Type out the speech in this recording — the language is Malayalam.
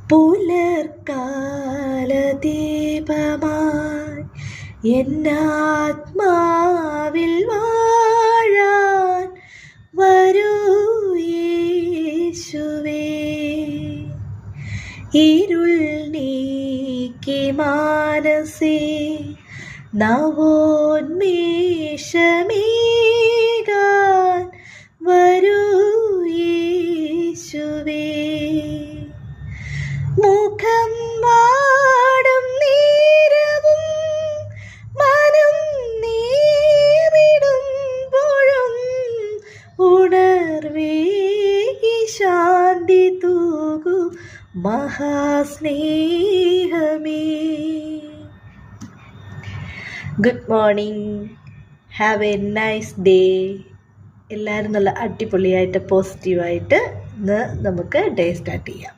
പുലർക്കാലദീപമായി എന്നാത്മാവിൽ വാഴാൻ വരൂ യേശുവേ. ഇരുൾ നീക്കി മാനസേ നവോന്മേഷമേകാൻ വരൂ യേശുവേ. മുഖം വാടും നേരവും മനം നീവിടുമ്പോഴും ഉണർവേകി ശാന്തി തൂകൂ മഹാസ്നേഹമേ. Good morning, have a nice day. എല്ലാവരും നല്ല അടിപൊളിയായിട്ട് പോസിറ്റീവായിട്ട് ഇന്ന് നമുക്ക് ഡേ സ്റ്റാർട്ട് ചെയ്യാം.